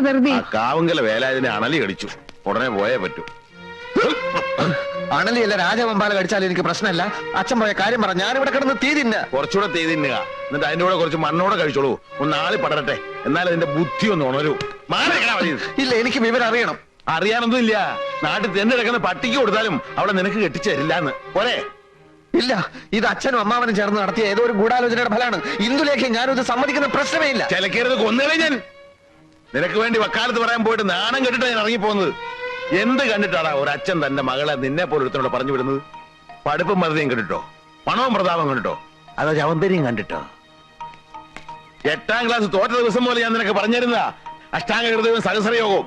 വെറുതെ. കാവുങ്കല വേലായതിനെ അണലി കടിച്ചു, ഉടനെ പോയേ പറ്റൂ. അണലിയല്ല രാജവമ്പാല കടിച്ചാലും എനിക്ക് പ്രശ്നമല്ല. അച്ഛൻ പോയ കാര്യം പറ, ഞാനിവിടെ കിടന്ന് തീ തിന്ന. കുറച്ചുകൂടെ തീ തിന്നുക, എന്നിട്ട് അതിന്റെ കൂടെ കുറച്ച് മണ്ണോടെ കഴിച്ചോളൂ. ഒന്ന് ആളി പടരട്ടെ, എന്നാൽ അതിന്റെ ബുദ്ധി ഒന്ന് ഉണരൂ. ഇല്ല, എനിക്ക് വിവരം അറിയണം. അറിയാനൊന്നും ഇല്ല. നാട്ടിൽ തെന്നിടക്കുന്ന പട്ടിക്ക് കൊടുത്താലും അവിടെ നിനക്ക് കെട്ടിച്ചു തരില്ലാന്ന് പോരെ. ഇല്ല, ഇത് അച്ഛനും അമ്മാവനും ചേർന്ന് നടത്തിയ ഏതോ ഒരു ഗൂഢാലോചനയുടെ ഫലമാണ്. ഇന്ദുലേഖ ഞാനും ഇത് സമ്മതിക്കുന്ന പ്രശ്നമേ ഇല്ല. ചിലക്കരുത്, കൊന്നുകളെ ഞാൻ. നിനക്ക് വേണ്ടി വക്കാലത്ത് പറയാൻ പോയിട്ട് നാണം കെട്ടിട്ടാ ഞാൻ ഇറങ്ങിപ്പോകുന്നത്. എന്ത് കണ്ടിട്ടാടാ ഒരു അച്ഛൻ തന്റെ മകളെ നിന്നെ പോലെ ഒരുത്തനോട് പറഞ്ഞു വിടുന്നത്? പഠിപ്പും മറുതയും കണ്ടിട്ടോ, പണവും പ്രതാപം കണ്ടിട്ടോ, അതോ ചവന്തരിയും കണ്ടിട്ടോ? 8ാം ക്ലാസ് തോറ്റ ദിവസം പോലെ ഞാൻ നിനക്ക് പറഞ്ഞിരുന്ന അഷ്ടാംഗ ഹൃദയവും സഹസ്രയോഗവും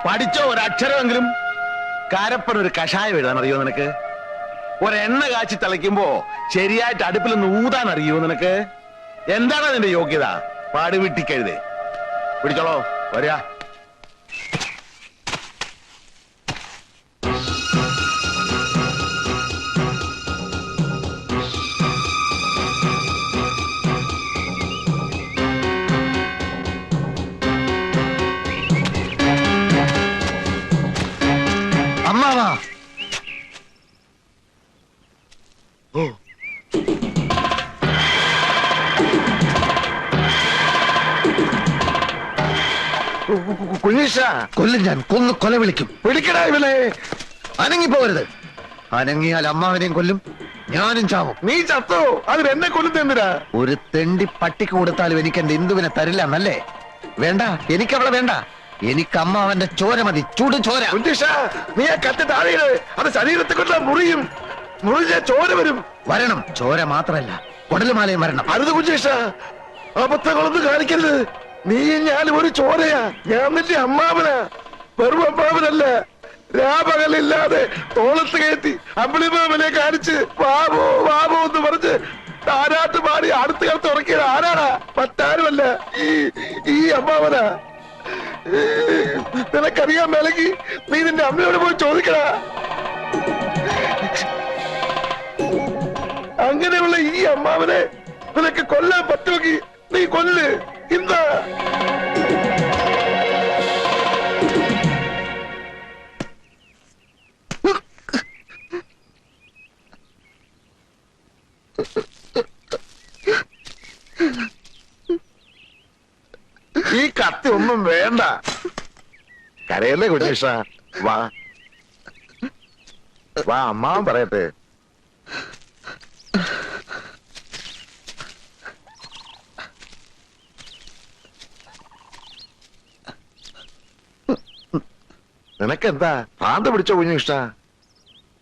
പഠിച്ചോ? ഒരക്ഷരമെങ്കിലും. കാരപ്പൻ ഒരു കഷായം എഴുതാൻ അറിയോ നിനക്ക്? ഒരെണ്ണ കാച്ചി തളിക്കുമ്പോ ശരിയായിട്ട് അടുപ്പിൽ ഊതാൻ അറിയോ നിനക്ക്? എന്താണ് നിന്റെ യോഗ്യത? പാടുവിട്ടിക്കഴുതേ. പിടിച്ചോളോ, വരിക. അമ്മാവാ, കുഞ്ഞീഷ, കൊല്ലും ഞാൻ, കൊന്ന് കൊല വിളിക്കും. പിടിക്കടാ ഇവനെ. അനങ്ങിപ്പോകരുത്. അനങ്ങിയാൽ അമ്മാവനെയും കൊല്ലും, ഞാനും ചാവും. നീ ചത്തോ? അതിനെന്നെ കൊല്ലുന്നെന്തിനാ? ഒരു തെണ്ടി പട്ടിക്ക് കൊടുത്താലും എനിക്ക് എന്റെ ഇന്ദുവിനെ തരില്ല എന്നല്ലേ? വേണ്ട, എനിക്കവളെ വേണ്ട. എനിക്ക് അമ്മാവന്റെ ചോര മതി, ചൂട് ചോര. കുഞ്ഞീഷ, നീ ആ കത്തി താഴെയിട്. അത് ശരീരത്തെ കൊണ്ടാ മുറിയും. മുറിഞ്ഞ ചോര വരും. വരണം, ചോര മാത്രല്ല കൊടലുമാലയും വരണം. അരുത് കുഞ്ഞീഷ, അബദ്ധങ്ങളൊന്നും കാണിക്കരുത്. നീ ഞാനും ഒരു ചോരയാ. ഞാൻ നിന്റെ അമ്മാവനാ, വെറും അമ്മാവനല്ല. രാപകലില്ലാതെ തോളത്ത് കയറ്റി അമ്പിളിമാമനെ കാണിച്ച് വാവോ വാവോ എന്ന് പറഞ്ഞ് താരാട്ട് പാടി അടുത്ത് കാലത്ത് ഉറക്കിയത് ആരാടാ? മറ്റാരുമല്ല, ഈ അമ്മാവനാ. നിനക്കറിയാൻ മേലെങ്കിൽ നീ നിന്റെ അമ്മയോട് പോയി ചോദിക്കടാ. അങ്ങനെയുള്ള ഈ അമ്മാവനെ നിനക്ക് കൊല്ലാൻ പറ്റുമെങ്കിൽ നീ കൊല്ല്. എന്താ ഈ കത്തി ഒന്നും വേണ്ട. കരയല്ലേ കുഞ്ഞീഷ, വാ വാ, അമ്മാവൻ പറയട്ടെ. നിനക്കെന്താ ഭ്രാന്ത് പിടിച്ചോ കുഞ്ഞീഷ?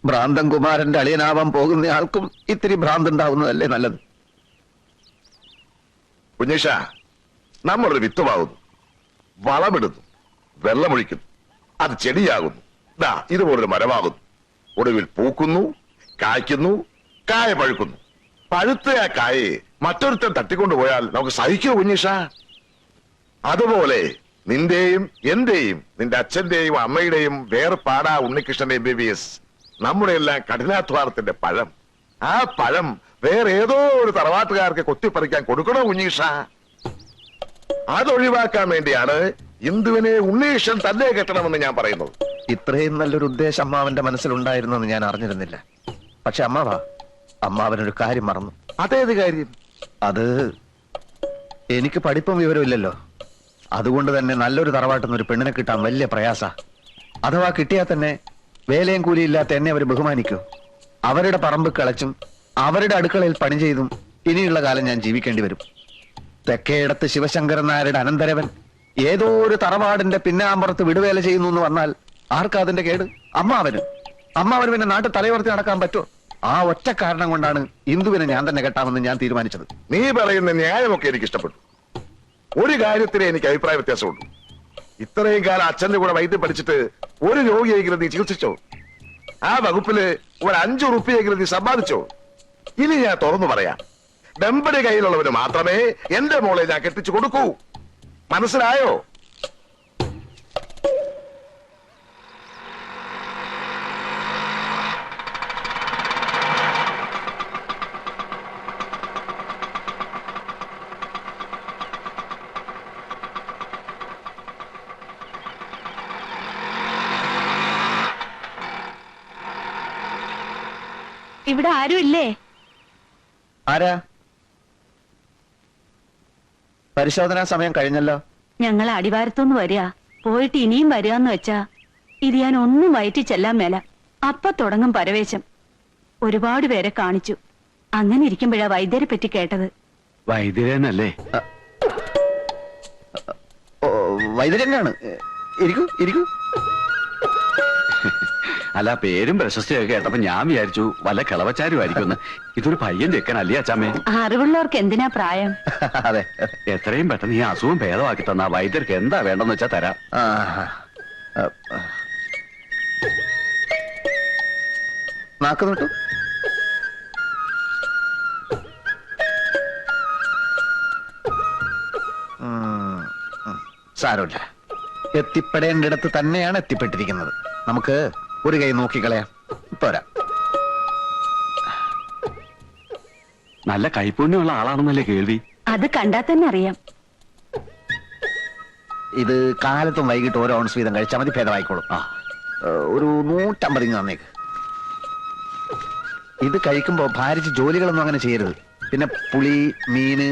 ഭ്രാന്തൻ കുമാരന്റെ അളിയനാവാൻ പോകുന്ന ആൾക്കും ഇത്തിരി ഭ്രാന്തുണ്ടാവുന്നതല്ലേ നല്ലത്? കുഞ്ഞീഷ, നമ്മളൊരു വിത്തുമാകുന്നു, വളമിടുന്നു, വെള്ളമൊഴിക്കുന്നു, അത് ചെടിയാകുന്നു, ദാ ഇതുപോലൊരു മരമാകുന്നു. ഒടുവിൽ പൂക്കുന്നു, കായ്ക്കുന്നു, കായ പഴുക്കുന്നു. പഴുത്ത ആ കായെ മറ്റൊരുത്തൻ തട്ടിക്കൊണ്ടുപോയാൽ നമുക്ക് സഹിക്കോ കുഞ്ഞീഷ? അതുപോലെ നിന്റെയും എന്റെയും നിന്റെ അച്ഛന്റെയും അമ്മയുടെയും വേർപാടാ ഉണ്ണികൃഷ്ണന്റെ MBBS. നമ്മുടെ എല്ലാം കഠിനാധ്വാനത്തിന്റെ പഴം. ആ പഴം വേറെ ഏതോ ഒരു തറവാട്ടുകാർക്ക് കൊത്തിപ്പറിക്കാൻ കൊടുക്കണോ കുഞ്ഞീഷ? അതൊഴിവാക്കാൻ വേണ്ടിയാണ് ഇന്ദുവിനെ ഉണ്ണീഷൻ തന്നെ കെട്ടണമെന്ന് ഞാൻ പറയുന്നത്. ഇത്രയും നല്ലൊരു ഉദ്ദേശം അമ്മാവന്റെ മനസ്സിലുണ്ടായിരുന്നെന്ന് ഞാൻ അറിഞ്ഞിരുന്നില്ല. പക്ഷെ അമ്മാവനൊരു കാര്യം മറന്നു. അതേത് കാര്യം? അത് എനിക്ക് പഠിപ്പും വിവരമില്ലല്ലോ. അതുകൊണ്ട് തന്നെ നല്ലൊരു തറവാട്ടുന്ന ഒരു പെണ്ണിനെ കിട്ടാൻ വലിയ പ്രയാസ. അഥവാ കിട്ടിയാൽ തന്നെ വേലയും കൂലിയില്ലാത്ത എന്നെ അവർ ബഹുമാനിക്കൂ. അവരുടെ പറമ്പ് കിളച്ചും അവരുടെ അടുക്കളയിൽ പണി ചെയ്തും ഇനിയുള്ള കാലം ഞാൻ ജീവിക്കേണ്ടി വരും. തെക്കേടത്ത് ശിവശങ്കരൻ നായരുടെ അനന്തരവൻ ഏതോ ഒരു തറവാടിന്റെ പിന്നാമ്പുറത്ത് വിടുവേല ചെയ്യുന്നു എന്ന് വന്നാൽ ആർക്കാ അതിന്റെ കേട്? അമ്മാവന് പിന്നെ നാട്ടിൽ തലയുയർത്തി നടക്കാൻ പറ്റുമോ? ആ ഒറ്റ കാരണം കൊണ്ടാണ് ഇന്ദുവിനെ ഞാൻ തന്നെ കെട്ടാമെന്ന് ഞാൻ തീരുമാനിച്ചത്. നീ പറയുന്ന ന്യായമൊക്കെ എനിക്ക് ഇഷ്ടപ്പെട്ടു. ഒരു കാര്യത്തിനെ എനിക്ക് അഭിപ്രായ വ്യത്യാസമുള്ളൂ. ഇത്രയും കാലം അച്ഛന്റെ കൂടെ വൈദ്യം പഠിച്ചിട്ട് ഒരു രോഗിയെങ്കിലും നീ ചികിത്സിച്ചോ? ആ വകുപ്പില് ഒരു 5 റുപ്യെങ്കിലും നീ സമ്പാദിച്ചോ? ഇനി ഞാൻ തുറന്നു പറയാം, വെമ്പടി കയ്യിലുള്ളവന് മാത്രമേ എന്റെ മോളെ ഞാൻ കെട്ടിച്ചു കൊടുക്കൂ. മനസ്സിലായോ? ഇവിടെ ആരും ഇല്ലേ? ആരാ? പരിശോധനാ സമയം കഴിഞ്ഞല്ലോ. ഞങ്ങൾ അടിവാരത്തുനിന്ന് വരിക. പോയിട്ട് ഇനിയും വരികയെന്ന് വെച്ചാ ഇത് ഞാൻ ഒന്നും വയറ്റി ചെല്ലാൻ മേല. അപ്പൊ തുടങ്ങും പരവേശം. ഒരുപാട് പേരെ കാണിച്ചു. അങ്ങനെ ഇരിക്കുമ്പോഴാ വൈദ്യരെ പറ്റി കേട്ടത്. വൈദ്യരനല്ലേ? വൈദ്യരനാണ്. ഇരിക്കൂ ഇരിക്കൂ. അല്ല, പേരും പ്രശസ്തിയൊക്കെ കേട്ടപ്പോ ഞാൻ വിചാരിച്ചു വല്ല കിളവച്ചാരുമായിരിക്കും. ഇതൊരു പയ്യൻ ചെക്കനല്ലേ അച്ചാമ്മേ? അറിവുള്ളവർക്ക് എന്തിനാ പ്രായം? അതെ. എത്രയും പെട്ടെന്ന് ഈ അസുഖം ഭേദമാക്കി തന്ന വൈദ്യർക്ക് എന്താ വേണ്ടെന്ന് വെച്ചാ തരാം. നാക്ക് നോട്ടു. സാരമില്ല, എത്തിപ്പെടേണ്ടിടത്ത് തന്നെയാണ് എത്തിപ്പെട്ടിരിക്കുന്നത്. നമുക്ക് ഒരു കൈ നോക്കിക്കളയാം. പോരാ. നല്ല കൈപ്പുണ്യമുള്ള ആളാണെന്നല്ലേ കേൾവി? അത് കണ്ടാ തന്നെ അറിയാം. ഇത് കാലത്തും വൈകിട്ട് ഓരോ ഔൺസ് വീതം കഴിച്ചാൽ മതി, ഭേദമായിക്കോളും. ഒരു 150 തന്നേക്ക്. ഇത് കഴിക്കുമ്പോ ഭാരിച്ച് ജോലികളൊന്നും അങ്ങനെ ചെയ്യരുത്. പിന്നെ പുളി, മീന്,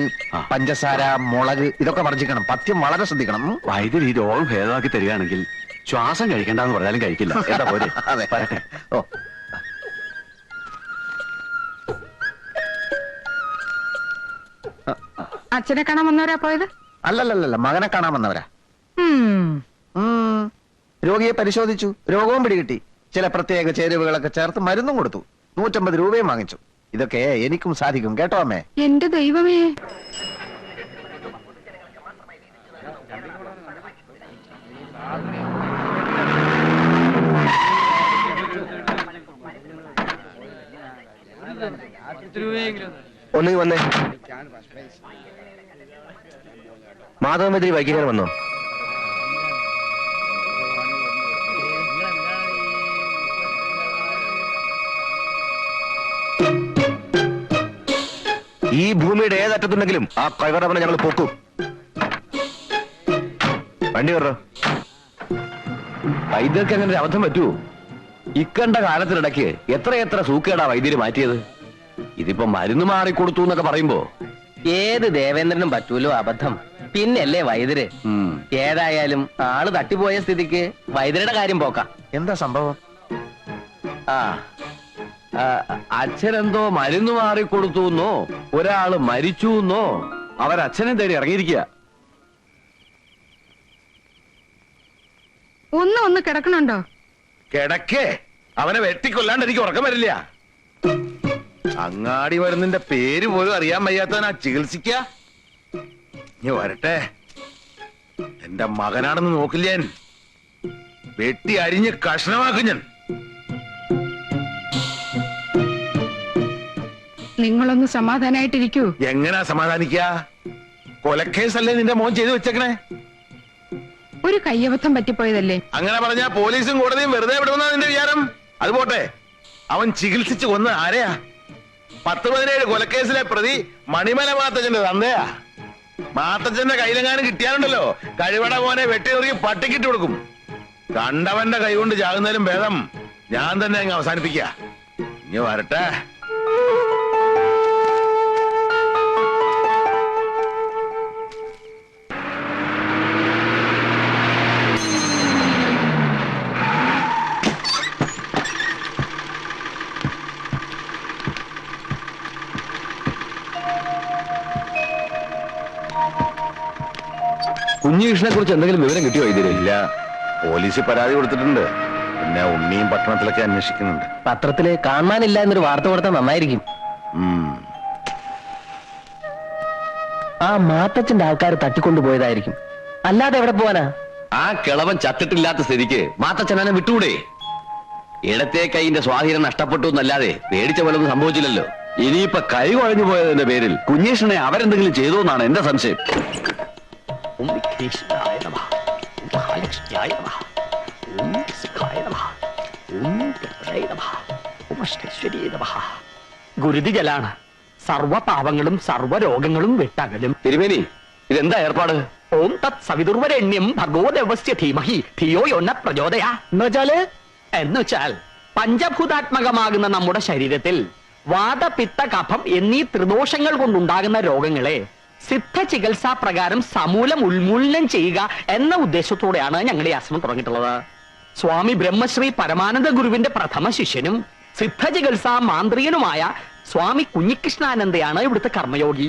പഞ്ചസാര, മുളക് ഇതൊക്കെ വർജിക്കണം. പഥ്യം വളരെ ശ്രദ്ധിക്കണം. വൈദ്യർ ഈ രോഗം ഭേദമാക്കി തരികയാണെങ്കിൽ ശ്വാസം കഴിക്കണ്ടെന്ന് പറഞ്ഞാലും കഴിക്കില്ല. എന്താ പോലെ? അതെ. പറയട്ടെ. ഓ, അച്ഛനെ കാണാൻ വന്നവരാ പോയത്? അല്ലല്ലല്ല, മകനെ കാണാൻ വന്നവരാ. രോഗിയെ പരിശോധിച്ചു, രോഗവും പിടികിട്ടി. ചില പ്രത്യേക ചേരുവകളൊക്കെ ചേർത്ത് മരുന്നും കൊടുത്തു. 150 രൂപയും വാങ്ങിച്ചു. ഇതൊക്കെ എനിക്കും സാധിക്കും കേട്ടോ അമ്മേ. എന്റെ ദൈവമേ. ഒന്നുകിൽ വന്നേ. മാധവമന്ത്രി വൈകിക്കാൻ വന്നോ? ഈ ഭൂമിയുടെ ഏതറ്റത്തുണ്ടെങ്കിലും ആ കൈവറവനെ ഞങ്ങൾ പോക്കും. വണ്ടി കയറോ. വൈദ്യർക്ക് അങ്ങനെ ഒരു അബദ്ധം പറ്റുമോ? ഇക്കണ്ട കാലത്തിനിടയ്ക്ക് എത്രയെത്ര സൂക്കേടാ വൈദ്യര് മാറ്റിയത്. ഇതിപ്പോ മരുന്ന് മാറിക്കൊടുത്തു എന്നൊക്കെ പറയുമ്പോ ഏത് ദേവേന്ദ്രനും പറ്റൂലോ അബദ്ധം. പിന്നല്ലേ വൈദ്യര്. ഏതായാലും ആള് തട്ടിപ്പോയ സ്ഥിതിക്ക് വൈദ്യരുടെ കാര്യം പോക്കാം. എന്താ സംഭവം? ആ അച്ഛനെന്തോ മരുന്ന് മാറിക്കൊടുത്തു എന്നോ ഒരാള് മരിച്ചു എന്നോ അവരച്ഛനെ തേടി ഇറങ്ങിയിരിക്കുക. ഒന്ന് കിടക്കണുണ്ടോ? കിടക്കേ, അവനെ വെട്ടിക്കൊല്ലാണ്ട് എനിക്ക് ഉറക്കം വരില്ല. അങ്ങാടി മരുന്നിന്റെ പേര് പോലും അറിയാൻ വയ്യാത്തവനാ ചികിത്സിക്ക. ഇനി വരട്ടെ, എന്റെ മകനാണെന്ന് നോക്കില്ല ഞാൻ. വെട്ടി അരിഞ്ഞ് കഷ്ണമാക്കും ഞാൻ. നിങ്ങളൊന്ന് സമാധാനായിട്ടിരിക്കൂ. എങ്ങനാ സമാധാനിക്ക? കൊലക്കേസല്ലേ നിന്റെ മോൻ ചെയ്തു വെച്ചേക്കണേ? ഒരു കയ്യബദ്ധം പറ്റിപ്പോയതല്ലേ? അങ്ങനെ പറഞ്ഞാ പോലീസും കോടതിയും വെറുതെ വിടുമെന്നാ നിന്റെ വിചാരം? അത് പോട്ടെ, അവൻ ചികിത്സിച്ച് കൊന്ന ആരെയാ? 10-17 കൊലക്കേസിലെ പ്രതി മണിമല മാത്തച്ഛന്റെ തന്തയാ. മാത്തച്ഛന്റെ കയ്യിലെങ്ങാനും കിട്ടിയാലുണ്ടല്ലോ, കഴിവട മോനെ വെട്ടിനുറുക്കി പട്ടിക്കിട്ട് കൊടുക്കും. കണ്ടവന്റെ കൈകൊണ്ട് ചാകുന്നതിലും ഭേദം ഞാൻ തന്നെ അങ്ങ് അവസാനിപ്പിക്ക. ഇനി വരട്ടെ. കുഞ്ഞികൃഷ്ണനെ കുറിച്ച് എന്തെങ്കിലും വിവരം കിട്ടിയോ? ഇല്ല, പോലീസിൽ പരാതി കൊടുത്തിട്ടുണ്ട്. പിന്നെ ഉണ്ണിയും പട്ടണത്തിലൊക്കെ അന്വേഷിക്കുന്നുണ്ട്. പത്രത്തില് കാണാനില്ല എന്നൊരു വാർത്ത കൊടുത്താൽ നന്നായിരിക്കും. ആ മാത്തച്ഛന്റെ ആൾക്കാർ തട്ടിക്കൊണ്ടുപോയതായിരിക്കും. അല്ലാതെ എവിടെ പോവാനാ? ആ കിളവൻ ചത്തിട്ടില്ലാത്ത സ്ഥിതിക്ക് മാത്തച്ഛനെ വിട്ടുകൂടെ? ഇടത്തെ കൈന്റെ സ്വാധീനം നഷ്ടപ്പെട്ടു എന്നല്ലാതെ പേടിച്ച പോലൊന്നും സംഭവിച്ചില്ലല്ലോ. ഇനിയിപ്പൊ കൈ കുഴഞ്ഞു പോയതിന്റെ പേരിൽ കുഞ്ഞീഷ്ണനെ അവരെന്തെങ്കിലും ചെയ്തു എന്നാണ് എന്റെ സംശയം. ഗുരുതിജലാണ്. സർവപാപങ്ങളും സർവരോഗങ്ങളും വിട്ടകലും. തിരുമേനി, ഇതെന്താ ഏർപ്പാട്? ഓം തത് സവിതുർവരണ്യം ഭഗവദേവസ്യ ധീമഹി ധിയോ യോ ന പ്രചോദയാ. എന്നുവെച്ചാൽ പഞ്ചഭൂതാത്മകമാകുന്ന നമ്മുടെ ശരീരത്തിൽ വാതപിത്ത കഫം എന്നീ ത്രിദോഷങ്ങൾ കൊണ്ടുണ്ടാകുന്ന രോഗങ്ങളെ സിദ്ധ ചികിത്സാ പ്രകാരം സമൂലം ഉന്മൂലനം ചെയ്യുക എന്ന ഉദ്ദേശത്തോടെയാണ് ഞങ്ങളുടെ ഈ ആശ്രമം തുടങ്ങിയിട്ടുള്ളത്. സ്വാമി ബ്രഹ്മശ്രീ പരമാനന്ദ ഗുരുവിന്റെ പ്രഥമ ശിഷ്യനും സിദ്ധ ചികിത്സാ മാന്ത്രികനുമായ സ്വാമി കുഞ്ഞികൃഷ്ണാനന്ദയാണ് ഇവിടുത്തെ കർമ്മയോഗി.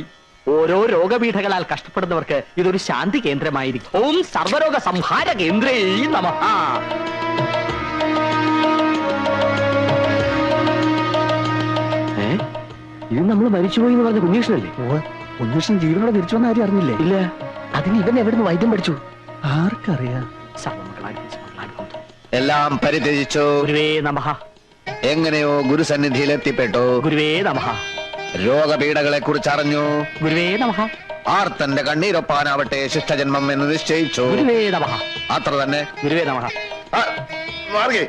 ഓരോ രോഗപീഠകളാൽ കഷ്ടപ്പെടുന്നവർക്ക് ഇതൊരു ശാന്തി കേന്ദ്രമായിരിക്കും. ഓം സർവരോഗ സംഹാര കേന്ദ്രേ നമഃ. ഇത് നമ്മൾ മരിച്ചുപോയി എന്ന് പറഞ്ഞ കുഞ്ഞീഷ്ണല്ലേ? കുഞ്ഞുഷ്ണൻ ജീവനോടെ തിരിച്ചു വന്ന കാര്യം അറിഞ്ഞില്ലേ? ഇല്ല. അതിന് ഇവൻ എവിടുന്ന് വൈദ്യം പഠിച്ചു? ആർക്കറിയാം. സർവമംഗളാനി എല്ലാം പരിത്യജിച്ചു. ഗുരുവേ നമഃ. എങ്ങനെയോ ഗുരുസന്നിധിയിൽ എത്തിപ്പെട്ടു. ഗുരുവേ നമഃ. രോഗപീഠകളെ കുറിച്ച് അറിഞ്ഞു. ഗുരുവേ നമഃ. ആർത്തന്റെ കണ്ണീരൊപ്പാനാവട്ടെ ശിഷ്ടജന്മം എന്ന് നിശ്ചയിച്ചു. ഗുരുവേ നമഃ. അത്ര തന്നെ. ഗുരുവേ നമഃ. മാർഗേ,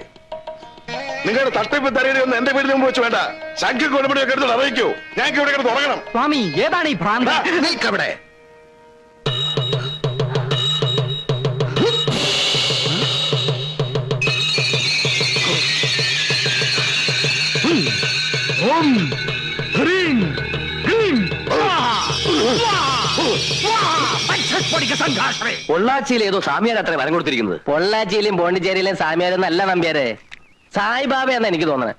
നിങ്ങളുടെ തട്ടിപ്പ് തരയൊന്നും എന്റെ വീടിന് മുമ്പ് വെച്ച് വേണ്ട. ശംഖ് കൊടുപടിയൊക്കെ എടുത്തോണ്ട് അറിയിക്കൂ. ഞങ്ങൾക്ക് ഇവിടെ കിടന്ന് തുടങ്ങണം. സ്വാമി ഏതാണ് ഈ ഭ്രാന്ത? നിൽക്കവിടെ. ഓം ഹ്രീം ക്ലീം പൊള്ളാച്ചിയിൽ ഏതോ സാമിയാർ അത്ര വരം കൊടുത്തിരിക്കുന്നത്. പൊള്ളാച്ചിയിലും പോണ്ടിച്ചേരിയിലും സാമിയാരൊന്നും അല്ല നമ്പ്യാരെ, സായിബാബയാന്ന് എനിക്ക് തോന്നണേ.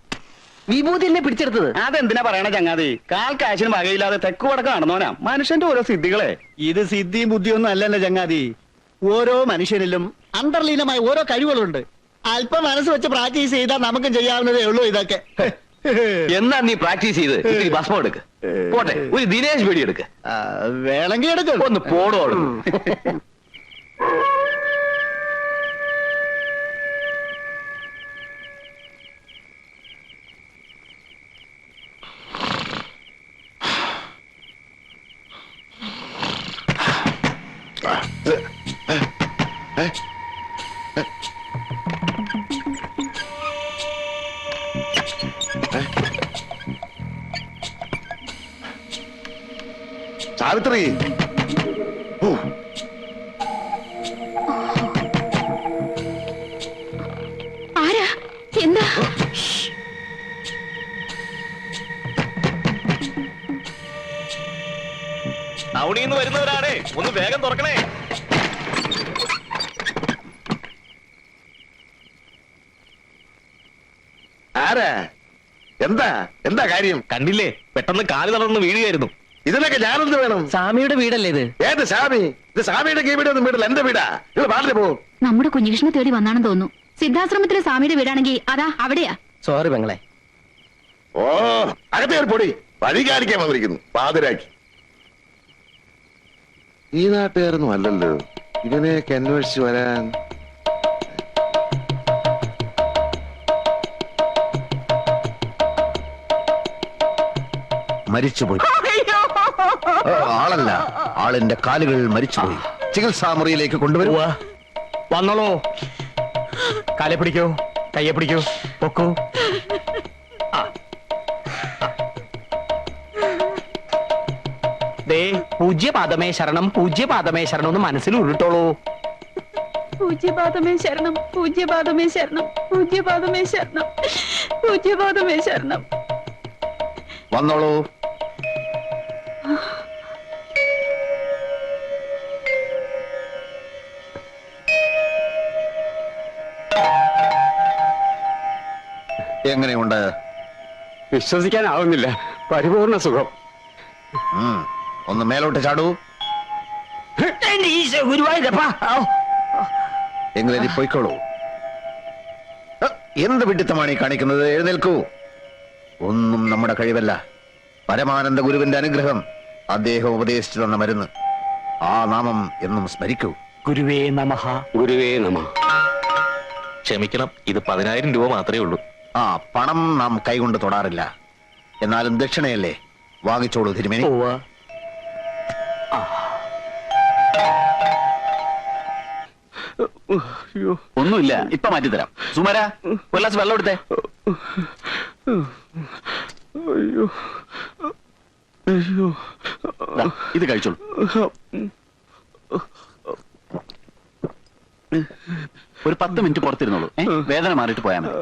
വിഭൂതിനെ പിടിച്ചെടുത്തത്. അതെന്തിനാ പറയണ ചങ്ങാതി? കാൽ കാശിന് വകയില്ലാതെ തെക്ക് വടക്ക് നടന്നോനാ മനുഷ്യന്റെ ഓരോ സിദ്ധികളെ. ഇത് സിദ്ധിയും ബുദ്ധിയൊന്നും അല്ലല്ലോ ചങ്ങാതി. ഓരോ മനുഷ്യനിലും അന്തർലീനമായ ഓരോ കഴിവുകളുണ്ട്. അല്പം മനസ്സ് വെച്ച് പ്രാക്ടീസ് ചെയ്താൽ നമുക്കും ചെയ്യാവുന്നതേ ഉള്ളൂ ഇതൊക്കെ. എന്നാ നീ പ്രാക്ടീസ് ചെയ്ത് ഇത്തിരി ഭസ്മം എടുക്ക്. പോട്ടെ, ഒരു ദിനേശ് പേടി എടുക്ക്. വേണമെങ്കിൽ എടുക്കും. ഒന്ന് പോടോ. സാവിത്രി, ആരാ? എന്താ? ടൗണിന്ന് വരുന്നവരാണേ, ഒന്ന് വേഗം തുറക്കണേ. ആരാ? എന്താ എന്താ കാര്യം? കണ്ടില്ലേ, പെട്ടെന്ന് കാല് തളർന്ന് വീഴുകയായിരുന്നു. ഇതിനൊക്കെ ഞാനെന്ത് വേണം? സാമിയുടെ വീടല്ലേ ഇത്? ഏത് സ്വാമി? ഇത് സ്വാമിയുടെ വീടൊന്നും വീട്ടിൽ എന്റെ വീടാ. നിങ്ങൾ പാട്ടില് പോകും. നമ്മുടെ കുഞ്ഞികൃഷ്ണനെ തേടി വന്നാണെന്ന് തോന്നുന്നു. സിദ്ധാശ്രമത്തിലെ സ്വാമിയുടെ വീടാണെങ്കിൽ അതാ അവിടെയാ. സോറി പെങ്ങളെ. ഓ, അകത്തെ ഒരു പൊടി വഴി കാണിക്കാൻ വന്നിരിക്കുന്നു പാതിരാക്കി. ഈ നാട്ടുകാരൊന്നും അല്ലല്ലോ ഇവനെയൊക്കെ അന്വേഷിച്ച് വരാൻ. മരിച്ചുപോയി. ആളല്ല, ആളിന്റെ കാലുകൾ മരിച്ചുപോയി. ചികിത്സാ മുറിയിലേക്ക് കൊണ്ടുവരുക. വന്നോളൂ. കാലെ പിടിക്കൂ, കയ്യെ പിടിക്കൂ, പൊക്കൂ. ദേ, പൂജ്യപാദമേ ശരണം, പൂജ്യപാദമേ ശരണം എന്ന് മനസ്സിൽ ഉരുട്ടോളൂ. പൂജ്യപാദമേ ശരണം, പൂജ്യപാദമേ ശരണം, പൂജ്യപാദമേ ശരണം, പൂജ്യപാദമേ ശരണം. വന്നോളൂ. എങ്ങനെയുണ്ട്? വിശ്വസിക്കാനാവുന്നില്ല. പരിപൂർണ സുഖം. ഒന്ന് മേലോട്ട് ചാടൂ. എങ്ങനെ പോയിക്കോളൂ. എന്ത് വിഡിത്തമാണ് ഈ കാണിക്കുന്നത്? എഴുന്നേൽക്കൂ. ഒന്നും നമ്മുടെ കഴിവല്ല. പരമാനന്ദ ഗുരുവിന്റെ അനുഗ്രഹം, അദ്ദേഹം ഉപദേശിച്ചു തന്ന മരുന്ന്. ആ നാമം എന്നും സ്മരിക്കൂ. ഗുരുവേ നമഃ. ഗുരുവേ നമ. ക്ഷമിക്കണം, ഇത് 10,000 രൂപ മാത്രമേ ഉള്ളൂ. ആ പണം നാം കൈകൊണ്ട് തൊടാറില്ല. എന്നാലും ദക്ഷിണയല്ലേ, വാങ്ങിച്ചോളൂ തിരുമേനി. ഒന്നുമില്ല, ഇപ്പൊ മാറ്റിത്തരാം. സുമാര, ഒരു ഗ്ലാസ് വെള്ളം എടുത്തേ. ദാ, ഇത് കഴിച്ചോളൂ. ഒരു 10 മിനിറ്റ് പുറത്തിരുന്നോളൂ. വേദന മാറിയിട്ട് പോയാൽ മതി.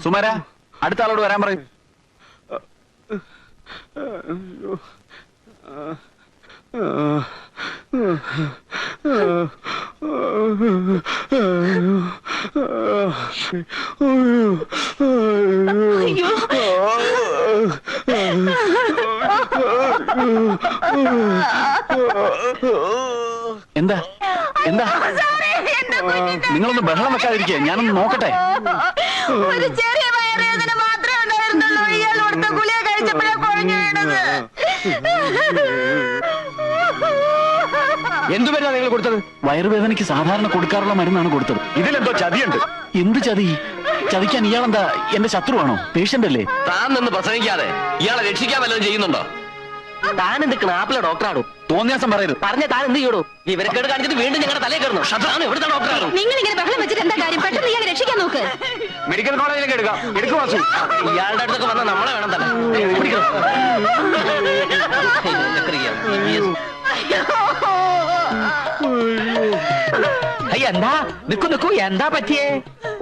സുമാര, അടുത്ത ആളോട് വരാൻ പറയും. എന്താ എന്താ നിങ്ങളൊന്ന് ബഹളം വെക്കാതിരിക്കുക, ഞാനൊന്ന് നോക്കട്ടെ. ഒരു ചെറിയ വയറുവേദന മാത്രമേ ഉണ്ടായിരുന്നുള്ളൂ. ഇയാൾ കൊടുത്ത ഗുളിക കഴിച്ചപ്പോഴേ കുഴഞ്ഞു വീണത്. എന്തു മരുന്നാ നിങ്ങൾ കൊടുത്തത്? വയറുവേദനയ്ക്ക് സാധാരണ കൊടുക്കാറുള്ള മരുന്നാണ് കൊടുത്തത്. ഇതിലെന്തോ ചതിയുണ്ട്. എന്ത് ചതി? ചതിക്കാൻ ഇയാളെന്താ എന്റെ ശത്രുവാണോ? പേഷ്യന്റ് അല്ലേ? താൻ നിന്ന് പ്രസംഗിക്കാതെ ഇയാളെ രക്ഷിക്കാൻ വല്ലതും ചെയ്യുന്നുണ്ടോ? താൻ എന്ത് ക്നാപ്പിലെ ഡോക്ടറാണോ? തോന്നിയാസം പറയരുത്. പറഞ്ഞ താൻ എന്ത് ചെയ്യൂ? ഇവരൊക്കെ കാണിച്ചിട്ട് വീണ്ടും ഞങ്ങളുടെ തലയിൽ കയറുന്നു. താൻ എവിടുത്തെ ഡോക്ടറാണോ? നിങ്ങൾ ഇങ്ങനെ ബഹളം വെച്ചിട്ട് എന്താ കാര്യം? പെട്ടെന്ന് ഇയാളെ രക്ഷിക്കാൻ നോക്ക്. മെഡിക്കൽ കോളേജിലേക്ക് എടുക്കുക. ഇയാളുടെ അടുത്തൊക്കെ വന്നാൽ നമ്മളെ വേണം തന്നെ. എന്താ നിക്കൂ എന്താ പറ്റിയേ?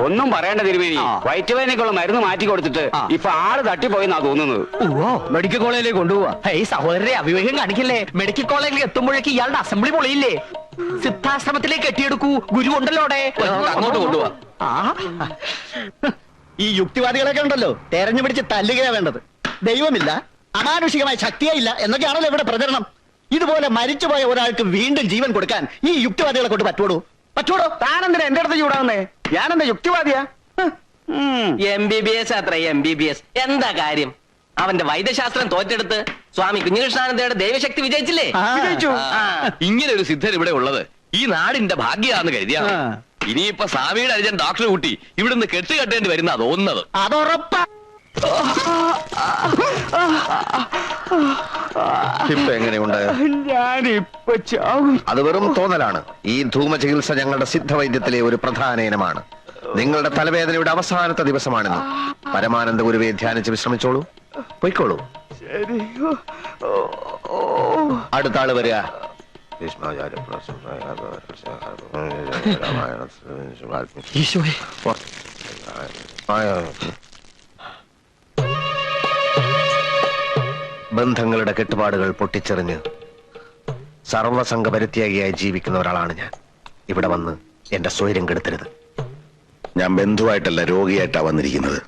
ഒന്നും പറയേണ്ട തിരുമേനി, വയറ്റുവേദനയ്ക്കുള്ള മരുന്ന് മാറ്റി കൊടുത്തിട്ട് ഇപ്പൊ ആള് തട്ടിപ്പോയെന്നാ തോന്നുന്നത്. ഓ മെഡിക്കൽ കോളേജിലേക്ക് കൊണ്ടുപോവാ. ഈ സഹോദരരെ അവിവേകം കാണിക്കില്ലേ? മെഡിക്കൽ കോളേജിൽ എത്തുമ്പോഴേക്ക് ഇയാളുടെ അസംബ്ലി പൊളിയില്ലേ? സിദ്ധാശ്രമത്തിലേക്ക് കെട്ടിയെടുക്കൂ, ഗുരു ഉണ്ടല്ലോ അവിടെ. അങ്ങോട്ട് കൊണ്ടുപോവാ. ഈ യുക്തിവാദികളൊക്കെ ഉണ്ടല്ലോ തെരഞ്ഞു പിടിച്ച് തല്ലുകയാ വേണ്ടത്. ദൈവമില്ല, അമാനുഷികമായ ശക്തിയേ ഇല്ല എന്നൊക്കെയാണല്ലോ ഇവിടെ പ്രചരണം. ഇതുപോലെ മരിച്ചുപോയ ഒരാൾക്ക് വീണ്ടും ജീവൻ കൊടുക്കാൻ ഈ യുക്തിവാദികളെ കൊണ്ട് പറ്റുവോ? താനെന്തിനാ എന്റെ അടുത്ത് ചൂടാവുന്നേ? ഞാനെന്താ യുക്തിവാദിയാ? MBBS അത്ര MBBS എന്താ കാര്യം? അവന്റെ വൈദ്യശാസ്ത്രം തോറ്റെടുത്ത് സ്വാമി കുഞ്ഞികൃഷ്ണാനന്ദയുടെ ദൈവശക്തി വിജയിച്ചില്ലേ? ഇങ്ങനെ ഒരു സിദ്ധൻ ഇവിടെ ഉള്ളത് ഈ നാടിന്റെ ഭാഗ്യാന്ന് കരുതിയാ. ഇനിയിപ്പൊ സ്വാമിയുടെ അനുജൻ ഡോക്ടറെ കൂട്ടി ഇവിടുന്ന് കെട്ടുകെട്ടേണ്ടി വരുന്ന തോന്നുന്നത്. അതുറപ്പാ. ഇപ്പൊ എങ്ങനെയുണ്ട്? ഞാനിപ്പൊ ചാവും. അത് വെറും തോന്നലാണ്. ഈ ധൂമ ചികിത്സ ഞങ്ങളുടെ സിദ്ധവൈദ്യത്തിലെ ഒരു പ്രധാന ഇനമാണ്. നിങ്ങളുടെ തലവേദനയുടെ അവസാനത്തെ ദിവസമാണെന്ന് പരമാനന്ദ ഗുരുവെ ധ്യാനിച്ച് വിശ്രമിച്ചോളൂ, പൊയ്ക്കോളൂ. അടുത്ത ആള് വരിക. ഈശോയെ, ബന്ധങ്ങളുടെ കെട്ടുപാടുകൾ പൊട്ടിച്ചെറിഞ്ഞ് സർവസംഘ പരിത്യാഗിയായി ജീവിക്കുന്ന ഒരാളാണ് ഞാൻ. ഇവിടെ വന്ന് എന്റെ സ്വൈര്യം കെടുത്തരുത്. ഞാൻ ബന്ധുവായിട്ടല്ല രോഗിയായിട്ടാ വന്നിരിക്കുന്നത്.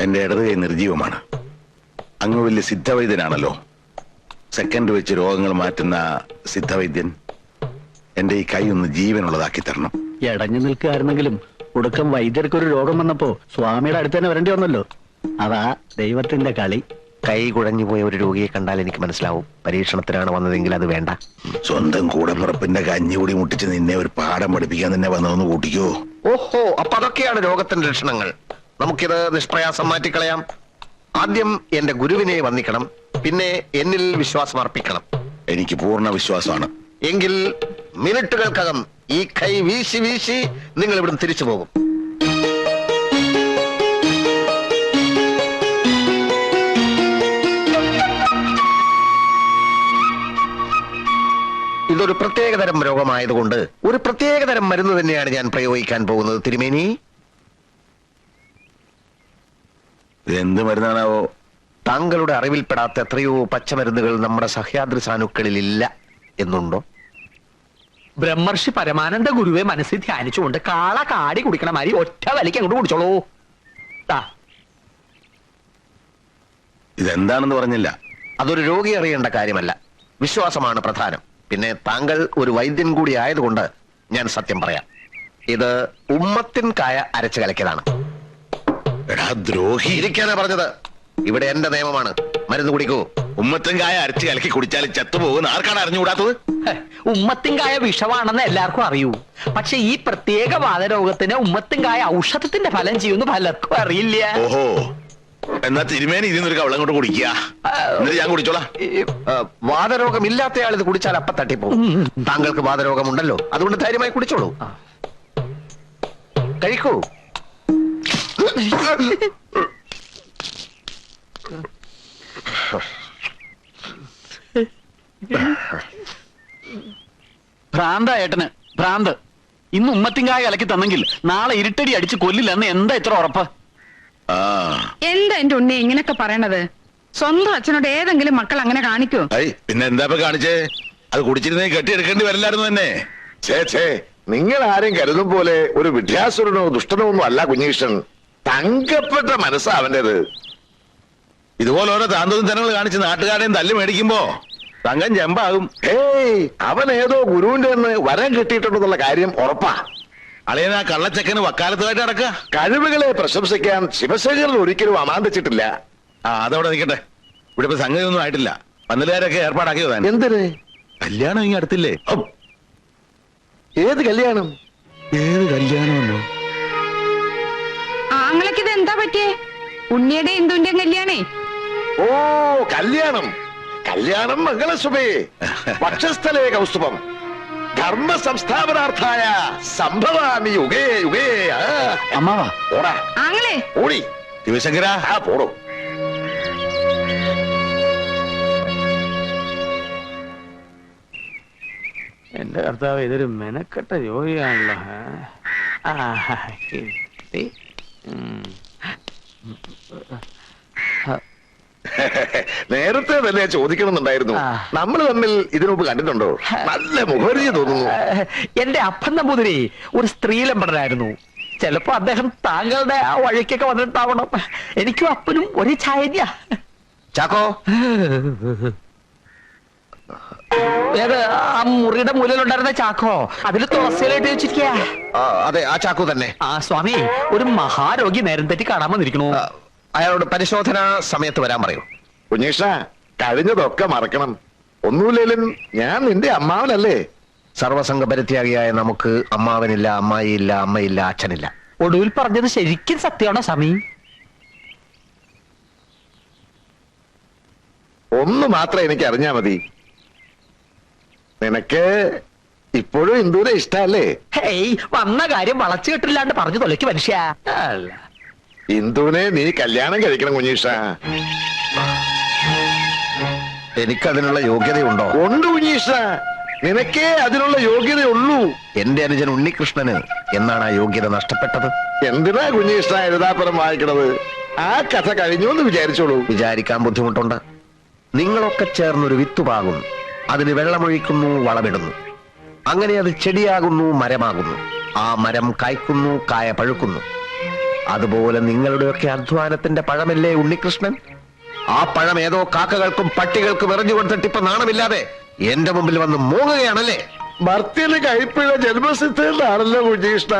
എന്റെ ഇടത് കൈ നിർജീവമാണ്. അങ്ങ് വലിയ സിദ്ധവൈദ്യനാണല്ലോ, സെക്കൻഡ് വെച്ച് രോഗങ്ങൾ മാറ്റുന്ന സിദ്ധവൈദ്യൻ. എന്റെ ഈ കൈ ഒന്ന് ജീവനുള്ളതാക്കി തരണം. ഇടഞ്ഞു നിൽക്കുകയായിരുന്നെങ്കിലും ഒടുക്കം വൈദ്യർക്കൊരു രോഗം വന്നപ്പോ സ്വാമിയുടെ അടുത്ത് തന്നെ വരേണ്ടി വന്നല്ലോ. അതാ ദൈവത്തിന്റെ കളി. കൈ കുഴഞ്ഞുപോയ ഒരു രോഗിയെ കണ്ടാൽ എനിക്ക് മനസ്സിലാവും പരീക്ഷണത്തിനാണ് വന്നതെങ്കിൽ അത് വേണ്ട. സ്വന്തം കൂടപ്പിറപ്പിന്റെ കഞ്ഞികൂടി മുട്ടിച്ച് നിന്നെ ഒരു പാഠം പഠിപ്പിക്കാൻ തന്നെ വന്നതെന്ന് കൂട്ടിക്കോ. ഓഹോ, അപ്പൊ അതൊക്കെയാണ് രോഗത്തിന്റെ ലക്ഷണങ്ങൾ. നമുക്കിത് നിഷ്പ്രയാസം മാറ്റിക്കളയാം. ആദ്യം എന്റെ ഗുരുവിനെ വന്ദിക്കണം, പിന്നെ എന്നിൽ വിശ്വാസം അർപ്പിക്കണം. എനിക്ക് പൂർണ്ണ വിശ്വാസമാണ്. എങ്കിൽ മിനിറ്റുകൾക്കകം ഈ കൈ വീശി വീശി നിങ്ങൾ ഇവിടുന്ന് തിരിച്ചു പോകും. ഇതൊരു പ്രത്യേകതരം രോഗമായതുകൊണ്ട് ഒരു പ്രത്യേകതരം മരുന്ന് തന്നെയാണ് ഞാൻ പ്രയോഗിക്കാൻ പോകുന്നത്. തിരുമേനി, എന്ത് മരുന്നാണാവോ? താങ്കളുടെ അറിവിൽപ്പെടാത്ത എത്രയോ പച്ചമരുന്നുകൾ നമ്മുടെ സഹ്യാദ്രി സാനുക്കളിൽ ഇല്ല എന്നുണ്ടോ? ബ്രഹ്മർഷി പരമാനന്ദ ഗുരുവെ മനസ്സിൽ ധ്യാനിച്ചുകൊണ്ട് കാള കാടി കുടിക്കണ മാതിരി ഒറ്റ വലിക്ക് അങ്ങോട്ട് കുടിച്ചോളൂ. ഇതെന്താണെന്ന് പറഞ്ഞില്ല. അതൊരു രോഗി അറിയേണ്ട കാര്യമല്ല, വിശ്വാസമാണ് പ്രധാനം. പിന്നെ താങ്കൾ ഒരു വൈദ്യൻ കൂടി ആയതുകൊണ്ട് ഞാൻ സത്യം പറയാം. ഇത് ഉമ്മത്തിൻ കായ അരച്ച് കലക്കിയതാണ്. എടാ ദ്രോഹി, ഇരിക്കാനാ പറഞ്ഞത്. ഇവിടെ എന്റെ നിയമമാണ്. മരുന്ന് കുടിക്കൂ. ഉമ്മത്തുംകായ അരച്ച് കലക്കി കുടിച്ചാൽ ചത്തുപോകുന്ന ആർക്കാണ് അറിഞ്ഞുകൂടാത്തത്? ഉമ്മത്തിൻകായ വിഷമാണെന്ന് എല്ലാവർക്കും അറിയൂ. പക്ഷെ ഈ പ്രത്യേക വാതരോഗത്തിന് ഉമ്മത്തിൻകായ ഔഷധത്തിന്റെ ഫലം ചെയ്യുന്ന പലർക്കും അറിയില്ല. ഓഹോ, എന്നാ തിരുമേനി ഇതിന്നൊരു കവളം കൊണ്ട് കുടിക്കുക. എന്നിട്ട് ഞാൻ കുടിച്ചോളാം. വാതരോഗമില്ലാത്തയാൾ ഇത് കുടിച്ചാൽ അപ്പ തട്ടിപ്പോവും. താങ്കൾക്ക് വാതരോഗമുണ്ടല്ലോ, അതുകൊണ്ട് ധൈര്യമായി കുടിച്ചോളൂ. കഴിക്കൂ. ഭ്രാന്ത ഏട്ടന് ഭ്രാന്ത്. ഇന്ന് ഉമ്മത്തിങ്കായ കലക്കി തന്നെങ്കിൽ നാളെ ഇരുട്ടടി അടിച്ച് കൊല്ലില്ലെന്ന് എന്താ ഇത്ര ഉറപ്പ്? ആ എന്താ എന്റെ ഉണ്ണി ഇങ്ങനൊക്കെ പറയണത്? സ്വന്തം അച്ഛനോട് ഏതെങ്കിലും മക്കൾ അങ്ങനെ കാണിക്കൂ? ഐ പിന്നെ എന്താ ഇപ്പൊ കാണിച്ചേ? അത് കുടിച്ചിരുന്നേ കെട്ടിയെടുക്കേണ്ടി വരില്ലായിരുന്നു തന്നെ. ഛേ നിങ്ങൾ ആരും കരുതും പോലെ ഒരു വിദ്യാസുരനോ ദുഷ്ടനോ ഒന്നും അല്ല കുഞ്ഞീഷൻ. തങ്കപ്പെട്ട മനസ്സാ അവന്റേത്. ഇതുപോലെ ഓരോ താന്തോന്നും തനങ്ങൾ കാണിച്ച് നാട്ടുകാരെയും തല്ലി മേടിക്കുമ്പോ തങ്കം ചെമ്പാകും. ഏയ് അവൻ ഏതോ ഗുരുവിന്റെ നിന്ന് വരം കിട്ടിയിട്ടുണ്ടെന്നുള്ള കാര്യം ഉറപ്പാ. അളിയൻ ആ കള്ളച്ചക്കന് വക്കാലത്തുമായിട്ട് നടക്കുക. കഴിവുകളെ പ്രശംസിക്കാൻ ശിവശേഖരൻ ഒരിക്കലും അമാന്തിച്ചിട്ടില്ല. ആ അതവിടെ നിൽക്കട്ടെ. ഇവിടെ ഇപ്പൊ സംഗതി ഒന്നും ആയിട്ടില്ല. പന്തലുകാരൊക്കെ ഏർപ്പാടാക്കിയതാണ്. എന്തിന്? കല്യാണം ഇനി അടുത്തില്ലേ? ഏത് കല്യാണം? ഏത് കല്യാണമെന്നോ? ആങ്ങളക്ക് ഇത് എന്താ പറ്റിയേ? ഉണ്ണിയുടെ ഇന്ദുവിന്റെ കല്യാണേ. ഓ കല്യാണം കല്യാണം മംഗളസുമേ വക്ഷസ്ഥലേ കൗസ്തുഭം ധർമ്മ സംസ്ഥാപനാർത്ഥായ സംഭവാമി യുഗേ യുഗേ. അമ്മാവാ ഓടാ ആങ്ങളെ ഓടി ശിവശങ്കര പോടോ. എന്റെ കർത്താവ് ഇതൊരു മെനക്കെട്ട ജോലിയാണല്ലോ. കിട്ടി. നേരത്തെ തന്നെ ചോദിക്കണമെന്നുണ്ടായിരുന്നു. നമ്മൾ തമ്മിൽ ഇതിനുമുമ്പ് കണ്ടിട്ടുണ്ടോ? നല്ല മുഖരിഞ്ഞു തോന്നുന്നു. എന്റെ അപ്പൻ നമ്പൂതിരി ഒരു സ്ത്രീലമ്പടനായിരുന്നു. ചിലപ്പോ അദ്ദേഹം താങ്കളുടെ ആ വഴിക്കൊക്കെ വന്നിട്ടാവണം. എനിക്കും അപ്പനും ഒരേ ഛായ. ചാക്കോ, ഏത് ആ മുറിയുടെ മൂലയിലുണ്ടായിരുന്ന ചാക്കോ? അതിൽ തുളസിയിലായിട്ട് വെച്ചിരിക്ക. അതെ ആ ചാക്കോ തന്നെ. ആ സ്വാമി, ഒരു മഹാരോഗി നേരം തെറ്റി കാണാൻ വന്നിരിക്കണു. അയാളോട് പരിശോധന സമയത്ത് വരാൻ പറയൂ. കുഞ്ഞീഷ, കഴിഞ്ഞതൊക്കെ മറക്കണം. ഒന്നുമില്ലേലും ഞാൻ നിന്റെ അമ്മാവനല്ലേ? സർവസംഘ പരിത്യാഗിയായ നമുക്ക് അമ്മാവനില്ല, അമ്മായിയില്ല, അമ്മയില്ല, അച്ഛനില്ല. ഒടുവിൽ പറഞ്ഞത് ശരിക്കും സത്യമാണോ സ്വാമി? ഒന്ന് മാത്രം എനിക്ക് അറിഞ്ഞാ മതി. നിനക്ക് ഇപ്പോഴും ഇന്ദുവിനെ ഇഷ്ടല്ലേ? ഹേയ്, വന്ന കാര്യം വളച്ചു കെട്ടില്ലാണ്ട് പറഞ്ഞു തൊലയ്ക്ക് മനുഷ്യ. ഇന്ദുവിനെ നീ കല്യാണം കഴിക്കണം കുഞ്ഞീഷ. എനിക്കതിനുള്ള യോഗ്യതയുണ്ടോ? ഉണ്ട് കുഞ്ഞീഷ, നിനക്കേ അതിനുള്ള യോഗ്യതയുള്ളൂ. എന്റെ അനുജൻ ഉണ്ണികൃഷ്ണന് എന്നാണ് ആ യോഗ്യത നഷ്ടപ്പെട്ടത്? എന്തിനാ കുഞ്ഞീഷ എഴുതാപ്പുറം വായിക്കണത്? ആ കഥ കഴിഞ്ഞു എന്ന് വിചാരിച്ചോളൂ. വിചാരിക്കാൻ ബുദ്ധിമുട്ടുണ്ട്. നിങ്ങളൊക്കെ ചേർന്നൊരു വിത്തുപാകുന്നു, അതിന് വെള്ളമൊഴിക്കുന്നു, വളമിടുന്നു. അങ്ങനെ അത് ചെടിയാകുന്നു, മരമാകുന്നു. ആ മരം കായ്ക്കുന്നു, കായ പഴുക്കുന്നു. അതുപോലെ നിങ്ങളുടെയൊക്കെ അധ്വാനത്തിന്റെ പഴമല്ലേ ഉണ്ണികൃഷ്ണൻ? ആ പഴം ഏതോ കാക്കകൾക്കും പട്ടികൾക്കും എറിഞ്ഞു കൊടുത്തിട്ട് ഇപ്പൊ നാണമില്ലാതെ എന്റെ മുമ്പിൽ വന്ന് മൂങ്ങുകയാണല്ലേ? ഭർത്തിയില് കൈപ്പിഴ ജന്മസിദ്ധമാണല്ലോ കുഞ്ഞീഷ്ണ.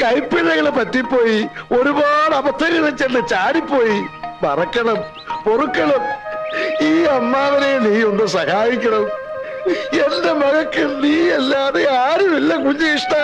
കൈപ്പിഴകളെ പറ്റിപ്പോയി, ഒരുപാട് അബദ്ധങ്ങളിൽ ചെന്ന് ചാടിപ്പോയി. മറക്കണം, പൊറുക്കണം. ഈ അമ്മാവനെ നീ ഒന്ന് സഹായിക്കണം. എന്റെ മകൾക്ക് നീ അല്ലാതെ ആരുമില്ല കുഞ്ഞീഷ്ണ.